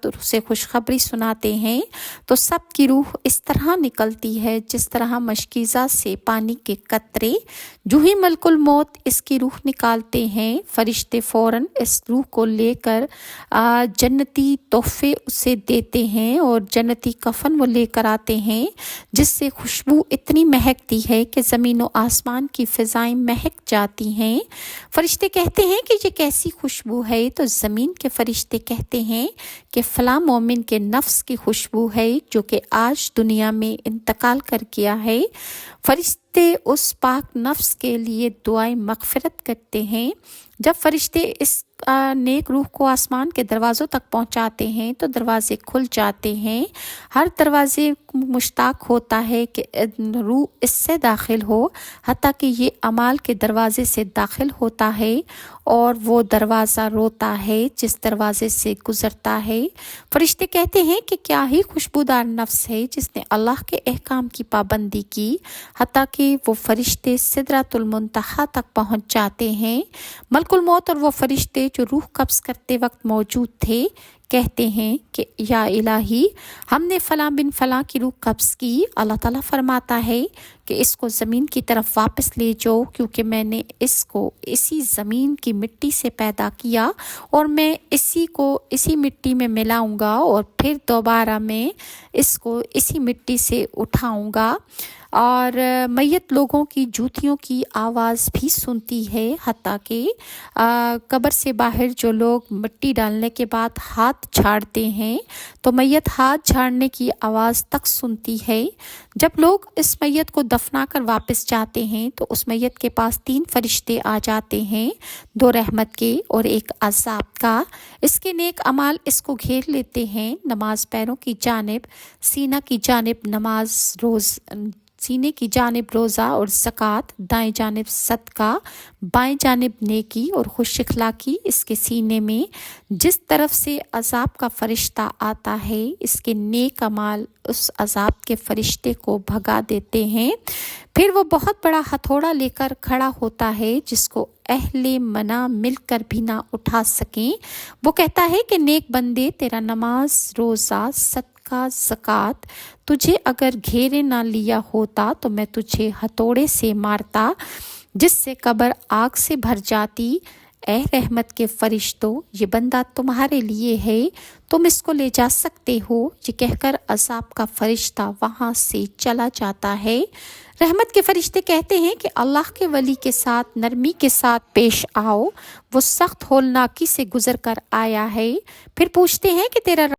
اور اسے خوشخبری سناتے ہیں تو سب کی روح اس طرح نکلتی ہے جس طرح مشکیزہ سے پانی کے قطرے۔ جو ہی ملک الموت اس کی روح نکالتے ہیں، فرشتے فوراً اس روح کو لے کر جنتی تحفے اسے دیتے ہیں اور جنتی کفن وہ لے کر آتے ہیں جس سے خوشبو اتنی مہکتی ہے کہ زمین و آسمان کی فضائیں مہک جاتی ہیں۔ فرشتے کہتے ہیں کہ یہ کیسی خوشبو ہے؟ تو زمین کے فرشتے کہتے ہیں کہ فلاں مومن کے نفس کی خوشبو ہے جو کہ آج دنیا میں انتقال کر گیا ہے۔ فرشتے اس پاک نفس کے لیے دعائیں مغفرت کرتے ہیں۔ جب فرشتے اس نیک روح کو آسمان کے دروازوں تک پہنچاتے ہیں تو دروازے کھل جاتے ہیں۔ ہر دروازے مشتاق ہوتا ہے کہ روح اس سے داخل ہو، حتیٰ کہ یہ اعمال کے دروازے سے داخل ہوتا ہے اور وہ دروازہ روتا ہے جس دروازے سے گزرتا ہے۔ فرشتے کہتے ہیں کہ کیا ہی خوشبودار نفس ہے جس نے اللہ کے احکام کی پابندی کی، حتیٰ کہ وہ فرشتے سدرۃ المنتہا تک پہنچ جاتے ہیں۔ ملک الموت اور وہ فرشتے جو روح قبض کرتے وقت موجود تھے کہتے ہیں کہ یا الہی، ہم نے فلاں بن فلاں کی روح قبض کی۔ اللہ تعالیٰ فرماتا ہے کہ اس کو زمین کی طرف واپس لے جاؤ، کیونکہ میں نے اس کو اسی زمین کی مٹی سے پیدا کیا اور میں اسی کو اسی مٹی میں ملاؤں گا اور پھر دوبارہ میں اس کو اسی مٹی سے اٹھاؤں گا۔ اور میت لوگوں کی جوتیوں کی آواز بھی سنتی ہے، حتیٰ کہ قبر سے باہر جو لوگ مٹی ڈالنے کے بعد ہاتھ جھاڑتے ہیں تو میت ہاتھ جھاڑنے کی آواز تک سنتی ہے۔ جب لوگ اس میت کو دفنا کر واپس جاتے ہیں تو اس میت کے پاس 3 فرشتے آ جاتے ہیں، 2 رحمت کے اور 1 عذاب کا۔ اس کے نیک اعمال اس کو گھیر لیتے ہیں، نماز پیروں کی جانب، سینہ کی جانب نماز، سینے کی جانب روزہ اور زکوٰۃ، دائیں جانب صدقہ، بائیں جانب نیکی اور خوش اخلاقی۔ اس کے سینے میں جس طرف سے عذاب کا فرشتہ آتا ہے اس کے نیک اعمال اس عذاب کے فرشتے کو بھگا دیتے ہیں۔ پھر وہ بہت بڑا ہتھوڑا لے کر کھڑا ہوتا ہے جس کو اہل منع مل کر بھی نہ اٹھا سکیں۔ وہ کہتا ہے کہ نیک بندے، تیرا نماز، روزہ، صدقہ، زکوٰۃ تجھے اگر گھیرے نہ لیا ہوتا تو میں تجھے ہتھوڑے سے مارتا جس سے قبر آگ سے بھر جاتی۔ اے رحمت کے فرشتوں، یہ بندہ تمہارے لیے ہے، تم اس کو لے جا سکتے ہو۔ یہ کہہ کر عذاب کا فرشتہ وہاں سے چلا جاتا ہے۔ رحمت کے فرشتے کہتے ہیں کہ اللہ کے ولی کے ساتھ نرمی کے ساتھ پیش آؤ، وہ سخت ہولناکی سے گزر کر آیا ہے۔ پھر پوچھتے ہیں کہ تیرا